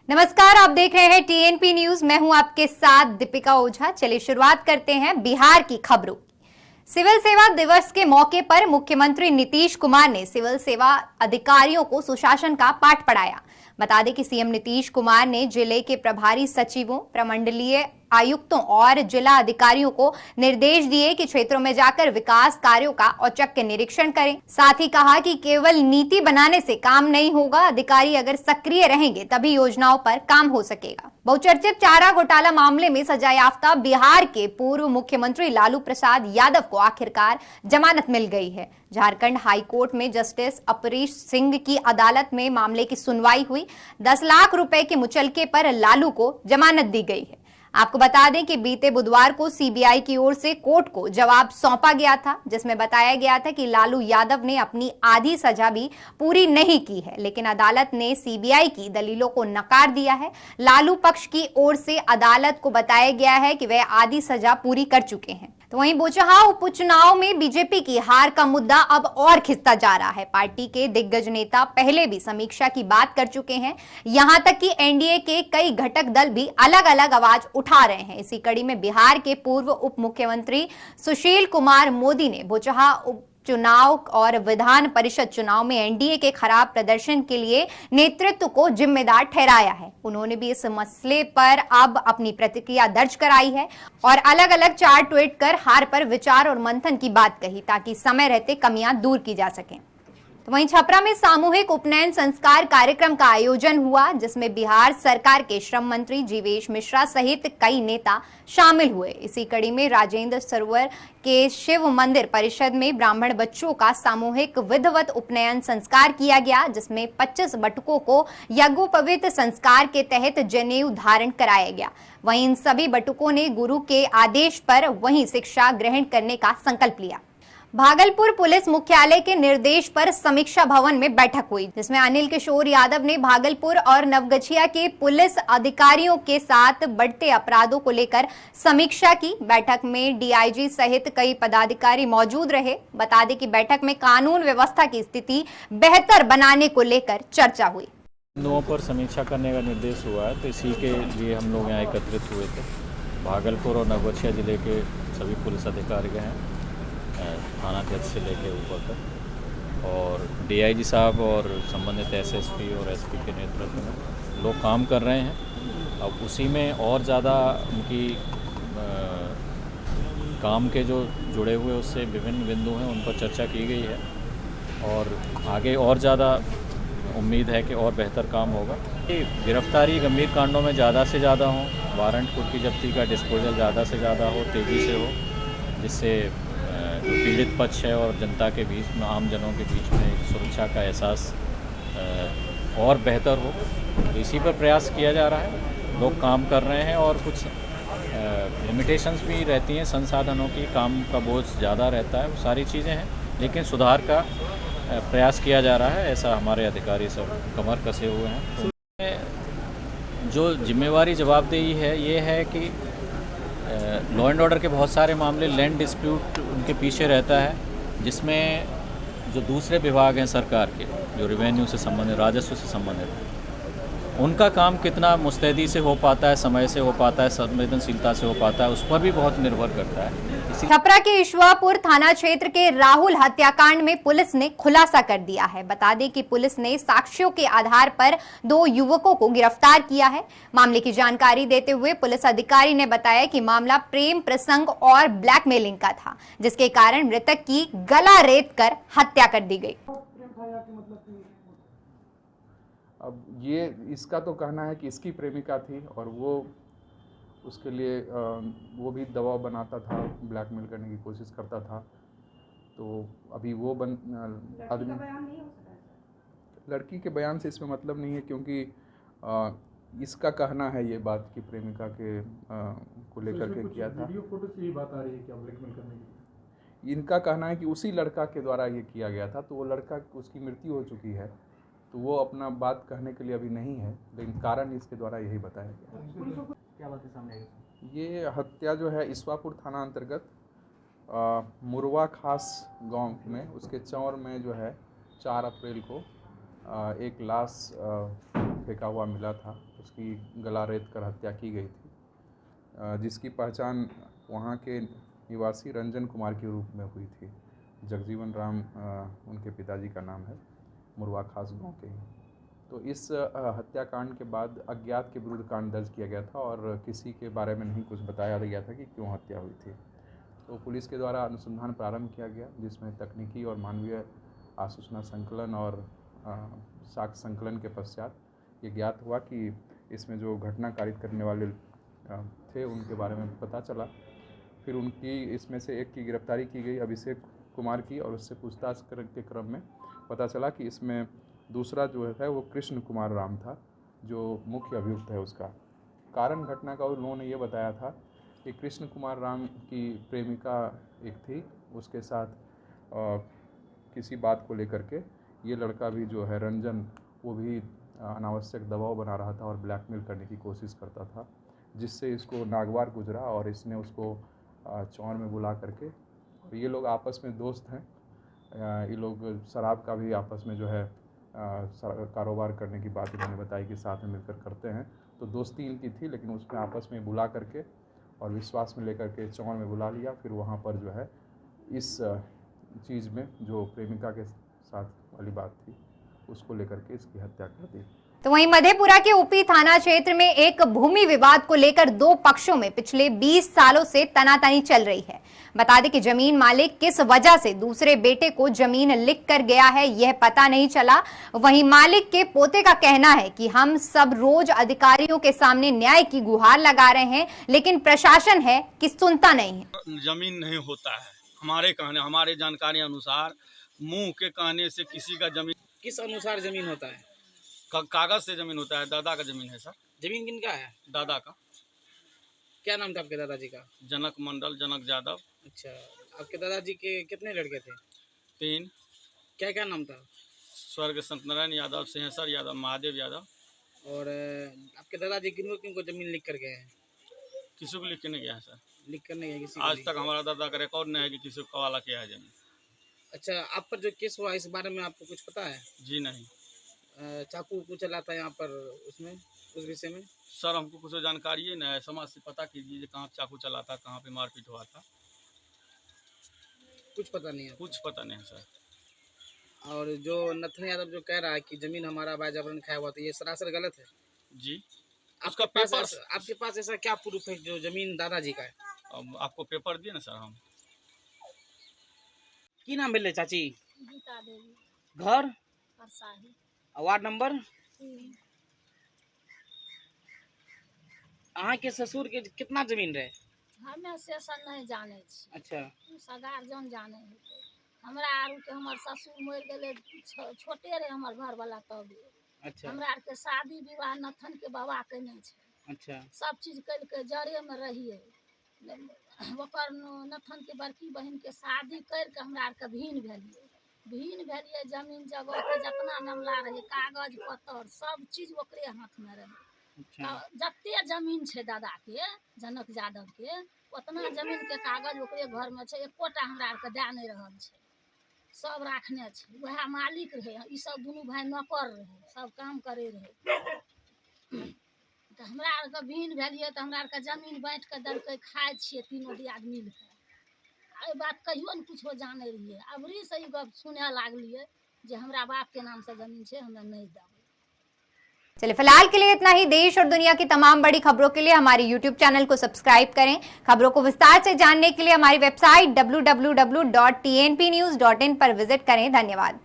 नमस्कार, आप देख रहे हैं टीएनपी न्यूज। मैं हूं आपके साथ दीपिका ओझा। चलिए शुरुआत करते हैं बिहार की खबरों। सिविल सेवा दिवस के मौके पर मुख्यमंत्री नीतीश कुमार ने सिविल सेवा अधिकारियों को सुशासन का पाठ पढ़ाया। बता दें कि सीएम नीतीश कुमार ने जिले के प्रभारी सचिवों, प्रमंडलीय आयुक्तों और जिला अधिकारियों को निर्देश दिए कि क्षेत्रों में जाकर विकास कार्यों का औचक निरीक्षण करें। साथ ही कहा कि केवल नीति बनाने से काम नहीं होगा, अधिकारी अगर सक्रिय रहेंगे तभी योजनाओं पर काम हो सकेगा। बहुचर्चित चारा घोटाला मामले में सजायाफ्ता बिहार के पूर्व मुख्यमंत्री लालू प्रसाद यादव को आखिरकार जमानत मिल गई है। झारखंड हाई कोर्ट में जस्टिस अपरेश सिंह की अदालत में मामले की सुनवाई हुई। 10 लाख रुपए के मुचलके पर लालू को जमानत दी गई है। आपको बता दें कि बीते बुधवार को सीबीआई की ओर से कोर्ट को जवाब सौंपा गया था, जिसमें बताया गया था कि लालू यादव ने अपनी आधी सजा भी पूरी नहीं की है, लेकिन अदालत ने सीबीआई की दलीलों को नकार दिया है। लालू पक्ष की ओर से अदालत को बताया गया है कि वह आधी सजा पूरी कर चुके हैं। तो वहीं बोचहा उपचुनाव में बीजेपी की हार का मुद्दा अब और खिंचता जा रहा है। पार्टी के दिग्गज नेता पहले भी समीक्षा की बात कर चुके हैं। यहां तक कि एनडीए के कई घटक दल भी अलग अलग आवाज उठा रहे हैं। इसी कड़ी में बिहार के पूर्व उप मुख्यमंत्री सुशील कुमार मोदी ने बोचहा चुनाव और विधान परिषद चुनाव में एनडीए के खराब प्रदर्शन के लिए नेतृत्व को जिम्मेदार ठहराया है। उन्होंने भी इस मसले पर अब अपनी प्रतिक्रिया दर्ज कराई है और अलग अलग 4 ट्वीट कर हार पर विचार और मंथन की बात कही, ताकि समय रहते कमियां दूर की जा सकें। तो वहीं छपरा में सामूहिक उपनयन संस्कार कार्यक्रम का आयोजन हुआ, जिसमें बिहार सरकार के श्रम मंत्री जीवेश मिश्रा सहित कई नेता शामिल हुए। इसी कड़ी में राजेंद्र सरोवर के शिव मंदिर परिषद में ब्राह्मण बच्चों का सामूहिक विधिवत उपनयन संस्कार किया गया, जिसमें 25 बटुकों को यज्ञोपवीत संस्कार के तहत जनेऊ धारण कराया गया। वहीं इन सभी बटुकों ने गुरु के आदेश पर वहीं शिक्षा ग्रहण करने का संकल्प लिया। भागलपुर पुलिस मुख्यालय के निर्देश पर समीक्षा भवन में बैठक हुई, जिसमें अनिल किशोर यादव ने भागलपुर और नवगछिया के पुलिस अधिकारियों के साथ बढ़ते अपराधों को लेकर समीक्षा की। बैठक में डीआईजी सहित कई पदाधिकारी मौजूद रहे। बता दें कि बैठक में कानून व्यवस्था की स्थिति बेहतर बनाने को लेकर चर्चा हुई। बिंदुओं पर समीक्षा करने का निर्देश हुआ है, तो इसी के लिए हम लोग यहाँ एकत्रित हुए थे। भागलपुर और नवगछिया जिले के सभी पुलिस अधिकारी गए हैं, थानाध्यक्ष से लेकर ऊपर तक, और डीआईजी साहब और संबंधित एसएसपी और एसपी के नेतृत्व में लोग काम कर रहे हैं। अब उसी में और ज़्यादा उनकी काम के जो जुड़े हुए उससे विभिन्न बिंदु हैं, उन पर चर्चा की गई है और आगे और ज़्यादा उम्मीद है कि और बेहतर काम होगा। गिरफ्तारी गंभीर कांडों में ज़्यादा से ज़्यादा हो, वारंट कुर्की जब्ती का डिस्पोजल ज़्यादा से ज़्यादा हो, तेज़ी से हो, जिससे जो पीड़ित पक्ष है और जनता के बीच में, आम जनों के बीच में एक सुरक्षा का एहसास और बेहतर हो। तो इसी पर प्रयास किया जा रहा है। लोग काम कर रहे हैं और कुछ लिमिटेशंस भी रहती हैं, संसाधनों की, काम का बोझ ज़्यादा रहता है, वो सारी चीज़ें हैं, लेकिन सुधार का प्रयास किया जा रहा है। ऐसा हमारे अधिकारी सब कमर कसे हुए हैं। तो जो जिम्मेवारी जवाबदेही है ये है कि लॉ एंड ऑर्डर के बहुत सारे मामले लैंड डिस्प्यूट उनके पीछे रहता है, जिसमें जो दूसरे विभाग हैं सरकार के, जो रेवेन्यू से संबंधित, राजस्व से संबंधित, उनका काम कितना मुस्तैदी से हो पाता है, समय से हो पाता है, संवेदनशीलता से हो पाता है, उस पर भी बहुत निर्भर करता है। छपरा के ईश्वरपुर थाना क्षेत्र के राहुल हत्याकांड में पुलिस ने खुलासा कर दिया है। बता दें कि पुलिस ने साक्ष्यों के आधार पर 2 युवकों को गिरफ्तार किया है। मामले की जानकारी देते हुए पुलिस अधिकारी ने बताया कि मामला प्रेम प्रसंग और ब्लैकमेलिंग का था, जिसके कारण मृतक की गला रेत कर हत्या कर दी गई। अब ये इसका तो कहना है कि इसकी प्रेमिका थी और वो उसके लिए वो भी दबाव बनाता था, ब्लैकमेल करने की कोशिश करता था। तो अभी वो आदमी, लड़की के बयान से इसमें मतलब नहीं है, क्योंकि इसका कहना है ये बात कि प्रेमिका के को लेकर के किया था। वीडियो फोटो से ये बात आ रही है क्या ब्लैकमेल करने की? इनका कहना है कि उसी लड़का के द्वारा ये किया गया था। तो वो लड़का, उसकी मृत्यु हो चुकी है, तो वो अपना बात कहने के लिए अभी नहीं है, लेकिन कारण इसके द्वारा यही बताया गया। क्या बातें सामने आई? ये हत्या जो है ईश्वरपुर थाना अंतर्गत मुरवा खास गांव में, उसके चौर में जो है 4 अप्रैल को एक लाश फेंका हुआ मिला था। उसकी गला रेत कर हत्या की गई थी, जिसकी पहचान वहाँ के निवासी रंजन कुमार के रूप में हुई थी। जगजीवन राम उनके पिताजी का नाम है, मुरवा खास गाँव के ही। तो इस हत्याकांड के बाद अज्ञात के विरुद्ध कांड दर्ज किया गया था और किसी के बारे में नहीं कुछ बताया गया था कि क्यों हत्या हुई थी। तो पुलिस के द्वारा अनुसंधान प्रारंभ किया गया, जिसमें तकनीकी और मानवीय आसूचना संकलन और साक्ष्य संकलन के पश्चात ये ज्ञात हुआ कि इसमें जो घटना कारित करने वाले थे उनके बारे में पता चला। फिर उनकी इसमें से एक की गिरफ्तारी की गई, अभिषेक कुमार की, और उससे पूछताछ के क्रम में पता चला कि इसमें दूसरा जो है वो कृष्ण कुमार राम था, जो मुख्य अभियुक्त है। उसका कारण घटना का उन्होंने ये बताया था कि कृष्ण कुमार राम की प्रेमिका एक थी, उसके साथ किसी बात को लेकर के ये लड़का भी जो है रंजन, वो भी अनावश्यक दबाव बना रहा था और ब्लैकमेल करने की कोशिश करता था, जिससे इसको नागवार गुजरा और इसने उसको चौर में बुला करके, और ये लोग आपस में दोस्त हैं, ये लोग शराब का भी आपस में जो है कारोबार करने की बात इन्होंने बताई कि साथ में मिलकर करते हैं। तो दोस्ती इनकी थी, लेकिन उसमें आपस में बुला करके और विश्वास में लेकर के चौर में बुला लिया। फिर वहाँ पर जो है इस चीज़ में जो प्रेमिका के साथ वाली बात थी उसको लेकर के इसकी हत्या कर दी। तो वहीं मधेपुरा के ओपी थाना क्षेत्र में एक भूमि विवाद को लेकर दो पक्षों में पिछले 20 सालों से तनातनी चल रही है। बता दें कि जमीन मालिक किस वजह से दूसरे बेटे को जमीन लिख कर गया है यह पता नहीं चला। वहीं मालिक के पोते का कहना है कि हम सब रोज अधिकारियों के सामने न्याय की गुहार लगा रहे हैं, लेकिन प्रशासन है कि सुनता नहीं है। जमीन नहीं होता है, हमारे जानकारी अनुसार मुंह के कहने से किसी का जमीन किस अनुसार जमीन होता है? कागज से जमीन होता है। दादा का जमीन है सर। जमीन किनका है? दादा का। क्या नाम था आपके दादाजी का? जनक मंडल, जनक यादव। अच्छा, आपके दादाजी के कितने लड़के थे? 3। क्या क्या नाम था? स्वर्ग सत्यनारायण यादव, सिंहेश्वर यादव, महादेव यादव। और आपके दादाजी किनको जमीन लिख कर गए हैं? किसी को लिख के नहीं गया है सर। लिख कर नहीं गए किसी आज तक हमारा दादा का रिकॉर्ड नहीं है कि किसी को हवाला किया है जमीन। अच्छा, आप पर जो केस हुआ इस बारे में आपको कुछ पता है? जी नहीं। चाकू को चला था यहाँ पर, उसमें उस विषय में सर हमको कुछ जानकारी ही नहीं है। समाज से पता कीजिए कहाँ चाकू चला था, कहाँ पे मारपीट हुआ था, कुछ पता नहीं है। कुछ पता नहीं है सर। और जो नथन यादव जो कह रहा है कि जमीन हमारा वाजबरन खाया हुआ था, ये सरासर गलत है जी। उसका आपके पास ऐसा क्या प्रूफ है जो जमीन दादाजी का है? अब आपको पेपर दिए ना सर हम। की नाम भेले चाची? गीता देवी। घर? परसाही। Ward number? 3। अहाँ के ससुर के कितना जमीन रहे? हमें सेशन नहीं जाने छी। अच्छा। सगार जन जाने हेतै। हमरा आरु के हमर ससुर मर गेले, छोटे रहे हमर घर वाला तब। अच्छा। हमरा आर के शादी विवाह नथन के बाबा केने छै। अच्छा। सब चीज कर के जरे में रहिए। ओकर नथन के बड़की बहन के शादी कर के हमरा आर के भीन भेलिए। जमीन जगह के जितना मामला रहे, कागज पत्तर सब चीज ओकरे हाथ में रहे। अच्छा। जते जमीन छै दादा के, जनक यादव के, उतना जमीन के कागज ओकरे घर में छै। एकोटा हमरा आर के दे नहीं रहल छै, सब राखने छै। वह मालिक रहे, ई सब दुनू भाई नौकर रहे, सब काम करे रहे। तो हमरा आर के भीन भेलिए तो हमरा आर के जमीन बांट के देलकै, खाए छिए तीनों दियाद मिल के। एहि बात कहियो ने कुछो जाने रहिए, अबरी से ई गप सुने लागलिए जे हमरा बाप के नाम से जमीन छै, हमरा नहीं देबै। चलिए फिलहाल के लिए इतना ही। देश और दुनिया की तमाम बड़ी खबरों के लिए हमारे YouTube चैनल को सब्सक्राइब करें। खबरों को विस्तार से जानने के लिए हमारी वेबसाइट www.tnpnews.in पर विजिट करें। धन्यवाद।